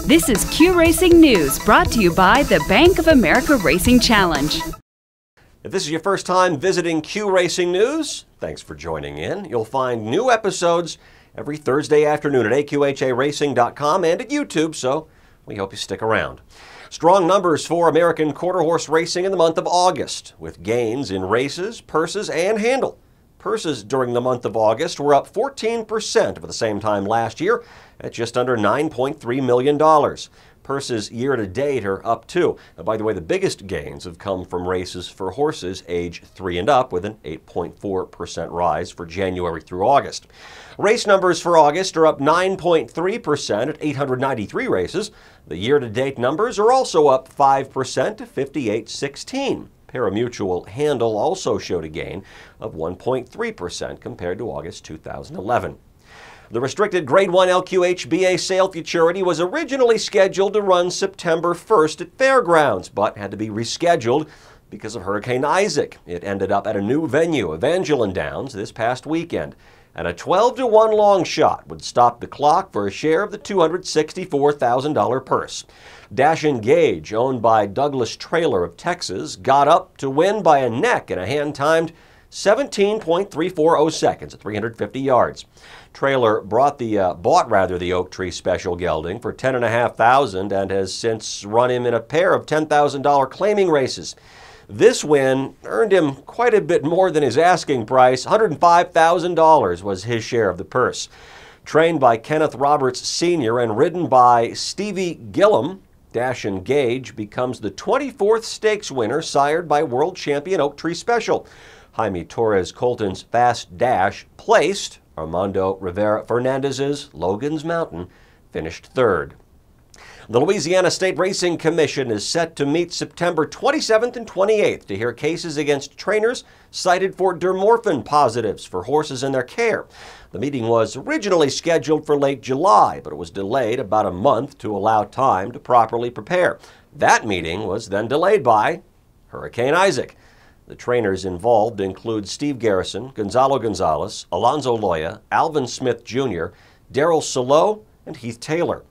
This is Q Racing News, brought to you by the Bank of America Racing Challenge. If this is your first time visiting Q Racing News, thanks for joining in. You'll find new episodes every Thursday afternoon at AQHARacing.com and at YouTube, so we hope you stick around. Strong numbers for American quarter horse racing in the month of August, with gains in races, purses, and handle. Purses during the month of August were up 14% over the same time last year at just under $9.3 million. Purses year-to-date are up too. Now, by the way, the biggest gains have come from races for horses age 3 and up, with an 8.4% rise for January through August. Race numbers for August are up 9.3% at 893 races. The year-to-date numbers are also up 5% to 5816. Parimutuel handle also showed a gain of 1.3% compared to August 2011. The restricted Grade 1 LQHBA Sale Futurity was originally scheduled to run September 1st at Fairgrounds, but had to be rescheduled because of Hurricane Isaac. It ended up at a new venue, Evangeline Downs, this past weekend. And a 12-to-1 long shot would stop the clock for a share of the $264,000 purse. Gage, owned by Douglas Trailer of Texas, got up to win by a neck in a hand-timed 17.340 seconds at 350 yards. Trailer bought the Oak Tree Special gelding for $10,500 and has since run him in a pair of $10,000 claiming races. This win earned him quite a bit more than his asking price. $105,000 was his share of the purse. Trained by Kenneth Roberts Sr. and ridden by Stevie Gillum, Gage becomes the 24th stakes winner sired by world champion Oak Tree Special. Jaime Torres Colton's Fast Dash placed. Armando Rivera Fernandez's Logan's Mountain finished third. The Louisiana State Racing Commission is set to meet September 27th and 28th to hear cases against trainers cited for Dermorphin positives for horses in their care. The meeting was originally scheduled for late July, but it was delayed about a month to allow time to properly prepare. That meeting was then delayed by Hurricane Isaac. The trainers involved include Steve Garrison, Gonzalo Gonzalez, Alonzo Loya, Alvin Smith Jr., Daryl Salo, and Heath Taylor.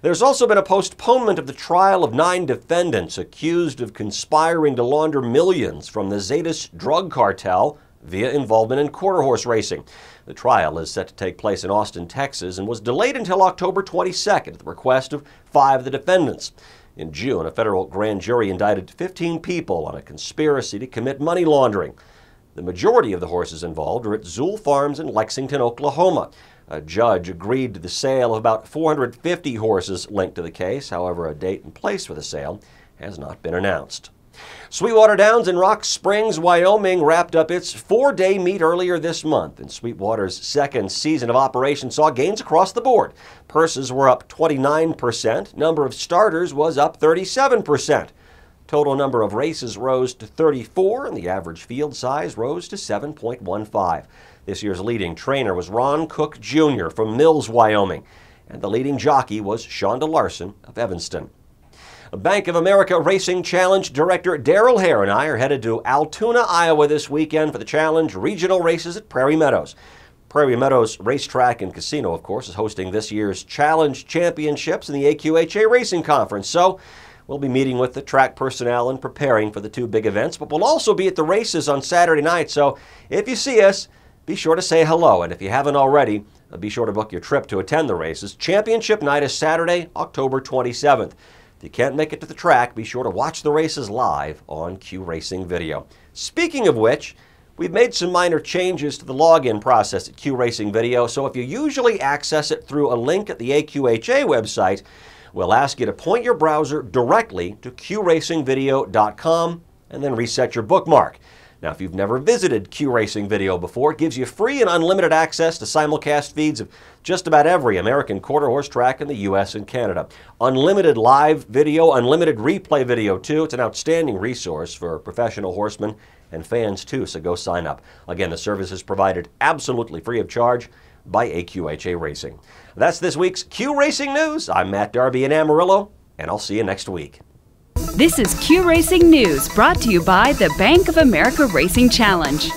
There's also been a postponement of the trial of 9 defendants accused of conspiring to launder millions from the Zetas drug cartel via involvement in quarter horse racing. The trial is set to take place in Austin, Texas, and was delayed until October 22nd at the request of 5 of the defendants. In June, a federal grand jury indicted 15 people on a conspiracy to commit money laundering. The majority of the horses involved are at Zool Farms in Lexington, Oklahoma. A judge agreed to the sale of about 450 horses linked to the case. However, a date and place for the sale has not been announced. Sweetwater Downs in Rock Springs, Wyoming wrapped up its 4-day meet earlier this month, and Sweetwater's second season of operation saw gains across the board. Purses were up 29%, number of starters was up 37%. Total number of races rose to 34, and the average field size rose to 7.15. This year's leading trainer was Ron Cook Jr. from Mills, Wyoming, and the leading jockey was Shonda Larson of Evanston. Bank of America Racing Challenge Director Darrell Hare and I are headed to Altoona, Iowa this weekend for the Challenge regional races at Prairie Meadows. Prairie Meadows Racetrack and Casino, of course, is hosting this year's Challenge Championships in the AQHA Racing Conference. So we'll be meeting with the track personnel and preparing for the 2 big events, but we'll also be at the races on Saturday night. So if you see us, be sure to say hello. And if you haven't already, be sure to book your trip to attend the races. Championship night is Saturday, October 27th. If you can't make it to the track, be sure to watch the races live on Q Racing Video. Speaking of which, we've made some minor changes to the login process at Q Racing Video, so if you usually access it through a link at the AQHA website, we'll ask you to point your browser directly to QRacingVideo.com and then reset your bookmark. Now, if you've never visited Q Racing Video before, it gives you free and unlimited access to simulcast feeds of just about every American quarter horse track in the U.S. and Canada. Unlimited live video, unlimited replay video too. It's an outstanding resource for professional horsemen and fans too, so go sign up. Again, the service is provided absolutely free of charge by AQHA Racing. That's this week's Q Racing News. I'm Matt Darby in Amarillo, and I'll see you next week. This is Q Racing News, brought to you by the Bank of America Racing Challenge.